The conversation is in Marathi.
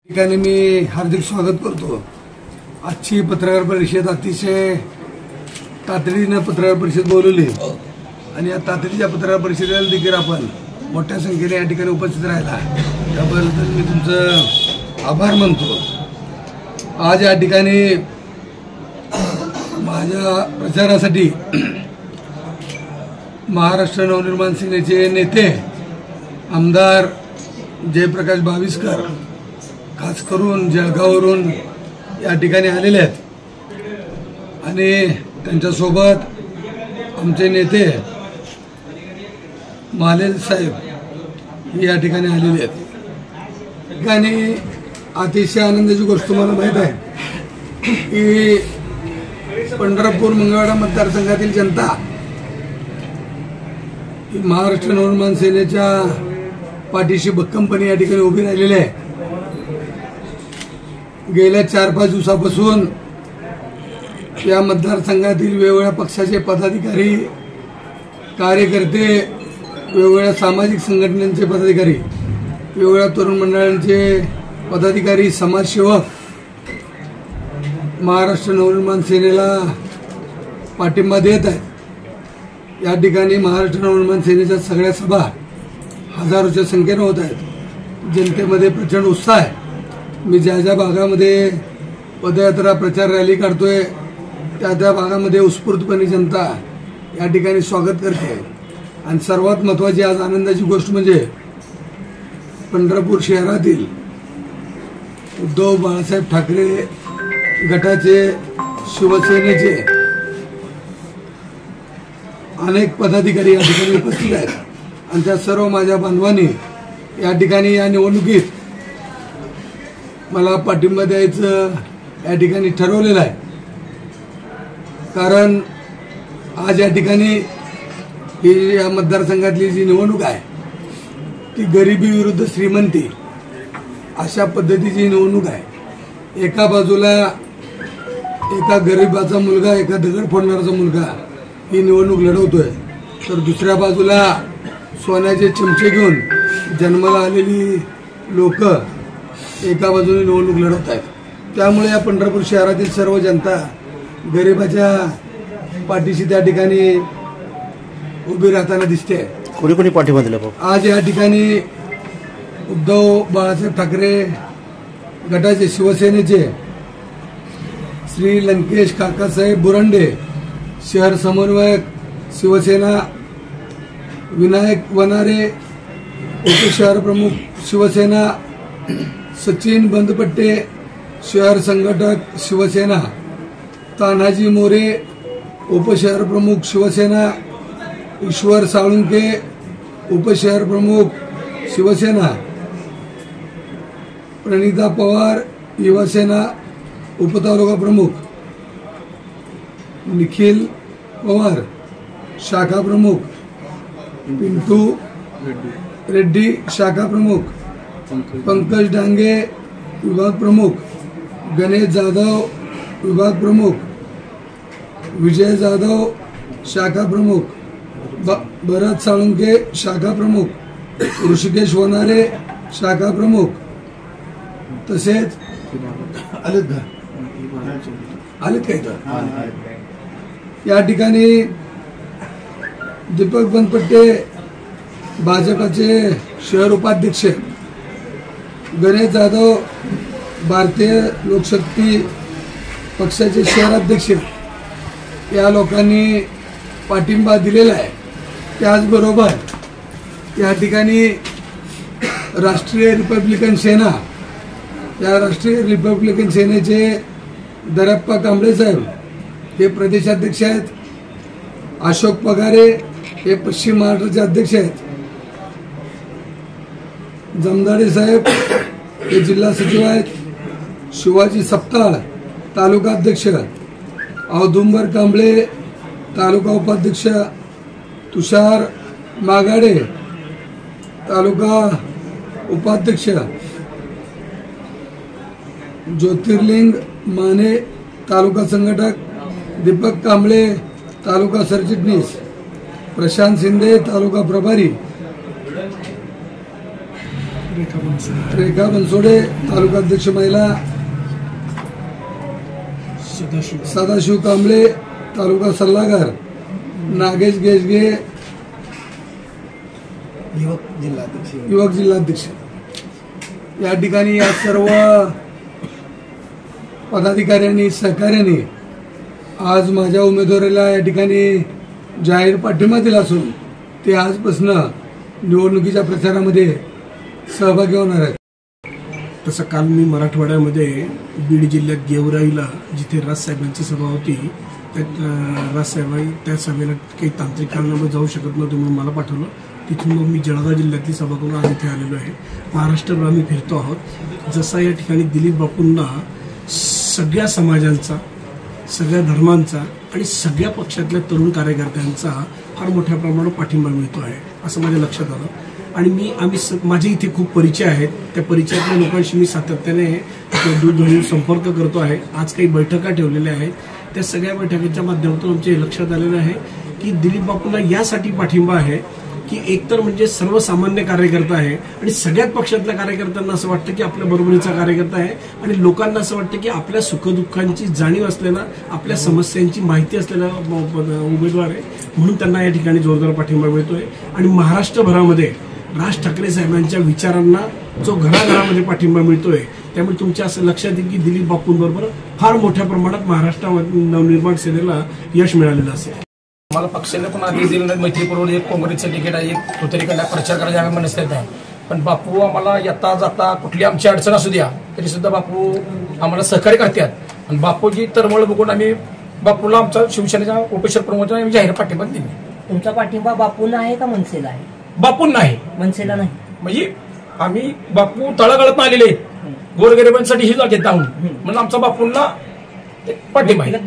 ठिकाणी मी हार्दिक स्वागत करतो। आजची पत्रकार परिषद अतिशय तातडीने पत्रकार परिषद बोलवली आणि या तातडीच्या पत्रकार परिषदेला देखील आपण मोठ्या संख्येने या ठिकाणी उपस्थित राहिला त्याबद्दल मी तुमचं आभार मानतो। आज या ठिकाणी माझ्या प्रचारासाठी महाराष्ट्र नवनिर्माण सेनेचे नेते आमदार जयप्रकाश बाविस्कर खास करून जळगाववरून या ठिकाणी आलेले आहेत आणि त्यांच्यासोबत आमचे नेते मालेल साहेब या ठिकाणी आलेले आहेत। आणि अतिशय आनंदाची गोष्ट मला माहीत आहे की पंढरपूर मंगळवेढा मतदारसंघातील जनता महाराष्ट्र नवनिर्माण सेनेच्या पाठीशी भक्कमपणे या ठिकाणी उभी राहिलेली आहे। गेल्या 4-5 दिवसापासून या मतदारसंघातील वेगवेगळ्या पक्षाचे पदाधिकारी कार्यकर्ते वेगवेगळ्या सामाजिक संघटनांचे पदाधिकारी वेगवेगळ्या तरुण मंडळांचे पदाधिकारी समाजसेवक महाराष्ट्र नवनिर्माण सेनेला पाठिंबा देत आहेत। या ठिकाणी महाराष्ट्र नवनिर्माण सेनेच्या सगळ्या सभा हजारोच्या संख्येने होत आहेत। जनतेमध्ये प्रचंड उत्साह आहे। मी ज्या ज्या भागामध्ये पदयात्रा प्रचार रॅली काढतोय त्या भागामध्ये उत्स्फूर्तपणे जनता या ठिकाणी स्वागत करते आणि सर्वात महत्त्वाची आज आनंदाची गोष्ट म्हणजे पंढरपूर शहरातील उद्धव बाळासाहेब ठाकरे गटाचे शिवसेनेचे अनेक पदाधिकारी या ठिकाणी उपस्थित आहेत आणि त्या सर्व माझ्या बांधवांनी या ठिकाणी या निवडणुकीत मला पाठिंबा द्यायचं या ठिकाणी ठरवलेलं आहे। कारण आज या ठिकाणी ही या मतदारसंघातली जी निवडणूक आहे ती गरिबी विरुद्ध श्रीमंती अशा पद्धतीची निवडणूक आहे। एका बाजूला एका गरीबाचा मुलगा एका दगड फोडणारा मुलगा ही निवडणूक लढवतोय तर दुसऱ्या बाजूला सोन्याचे चमचे घेऊन जन्माला आलेली लोक एका बाजूने निवडणूक लढवत आहेत। त्यामुळे या पंढरपूर शहरातील सर्व जनता गरिबाच्या पाठीशी त्या ठिकाणी उभी राहताना दिसते। कोणी कोणी पाठिंबा दिला? आज या ठिकाणी उद्धव बाळासाहेब ठाकरे गटाचे शिवसेनेचे श्री लंकेश काकासाहेब बुरांडे, शहर समन्वयक शिवसेना विनायक वनारे, उपशहर प्रमुख शिवसेना सचिन बंदपट्टे, शहर संघटक शिवसेना तानाजी मोरे, उपशहर प्रमुख शिवसेना ईश्वर साळुंके, उपशहर प्रमुख शिवसेना प्रणिता पवार, युवासेना उपतालुका प्रमुख निखिल पवार, शाखा प्रमुख पिंटू रेड्डी, शाखा प्रमुख पंकज डांगे, विभाग प्रमुख गणेश जाधव, विभाग प्रमुख विजय जाधव, शाखा प्रमुख भरत साळुंके, शाखा प्रमुख ऋषिकेश वनारे, शाखा प्रमुख तसेच आलेत काय या ठिकाणी दीपक बनपट्टे भाजपाचे शहर उपाध्यक्ष, गणेश जाधव भारतीय लोकशक्ती पक्षाचे शहराध्यक्ष या लोकांनी पाठिंबा दिलेला आहे। त्याचबरोबर या ठिकाणी राष्ट्रीय रिपब्लिकन सेना या राष्ट्रीय रिपब्लिकन सेनेचे दरप्पा कांबळे साहेब हे प्रदेशाध्यक्ष आहेत, अशोक पगारे हे पश्चिम महाराष्ट्राचे अध्यक्ष आहेत, जमदाडे साहेब हे जिल्हा सचिव आहेत, शिवाजी सपकाळ तालुका अध्यक्ष, औदुंबर कांबळे तालुका उपाध्यक्ष, तुषार मागाडे तालुका उपाध्यक्ष, ज्योतिर्लिंग माने तालुका संघटक, दीपक कांबळे तालुका सरचिटणीस, प्रशांत शिंदे तालुका प्रभारी, रेखा बनसोडे, तालुकाध्यक्ष महिला सदाशिव कांबळे, तालुका सल्लागार नागेश गेजगे, युवक जिल्हाध्यक्ष. या ठिकाणी या सर्व पदाधिकाऱ्यांनी सहकार्याने आज माझ्या उमेदवारीला या ठिकाणी जाहीर पाठिंबा दिला असून ते आजपासून निवडणुकीच्या प्रचारामध्ये सहभागी होणार आहेत. तसं काल मी मराठवाड्यामध्ये बीड जिल्ह्यात गेवराईला जिथे राजसाहेबांची सभा होती राजसाहेबांनी त्या सभेला काही तांत्रिक कारणामुळे जाऊ शकत नव्हते म्हणून मला पाठवलं. तिथून मग मी जळगाव जिल्ह्यातली सभा करून आज इथे आलेलो आहे. महाराष्ट्रभर आम्ही फिरतो आहोत. जसा या ठिकाणी दिलीप बापूंना सगळ्या समाजांचा, सगळ्या धर्मांचा आणि सगळ्या पक्षातल्या तरुण कार्यकर्त्यांचा फार मोठ्या प्रमाणावर पाठिंबा मिळतो आहे असं माझ्या लक्षात आलं. आणि माझे इथे खूप परिचय आहेत. त्या परिचयातल्या लोकांशी मी सातत्याने दूरध्वनीवर संपर्क करतो आहे. आज काही बैठका ठेवलेल्या आहेत. त्या सगळ्या बैठकांच्या माध्यमातून आमच्या हे लक्षात आलेलं आहे की दिलीप बापूंना यासाठी पाठिंबा आहे की एकतर म्हणजे सर्वसामान्य कार्यकर्ता आहे आणि सगळ्याच पक्षातल्या कार्यकर्त्यांना असं वाटतं की आपल्या बरोबरीचा कार्यकर्ता आहे आणि लोकांना असं वाटतं की आपल्या सुखदुःखांची जाणीव असलेला, आपल्या समस्यांची माहिती असलेला उमेदवार आहे म्हणून त्यांना या ठिकाणी जोरदार पाठिंबा मिळतोय. आणि महाराष्ट्रभरामध्ये राज ठाकरे साहेबांच्या विचारांना जो घराघरामध्ये पाठिंबा मिळतोय त्यामुळे तुमच्या असं लक्षात येईल की दिलीप बापूंबरोबर फार मोठ्या प्रमाणात महाराष्ट्रामध्ये नवनिर्माण सेनेला यश मिळालेलं असेल. मला पक्षाने पण आधी दिलं मैत्रीपूर्वक एक काँग्रेसचं तिकीट आहे, एक तुतारीकडला प्रचार करायला आम्ही मनस्थित आहे. पण बापू आम्हाला येता जाता कुठली आमची अडचण असू द्या तरी सुद्धा बापू आम्हाला सहकार्य करतात. आणि बापूची तरमळ बघून आम्ही बापूला आमच्या शिवसेनेच्या उपशर प्रमुखांना आम्ही जाहीर पाठिंबा दिली. तुमचा पाठिंबा बापूंना आहे का मनसेला आहे? बापूंना आहे, मनसेला नाही. म्हणजे आम्ही बापू तळागाळात आलेले गोरगरिबांसाठी ही जागेत जाऊन म्हणून आमचा बापूंना पाठिंबा आहे.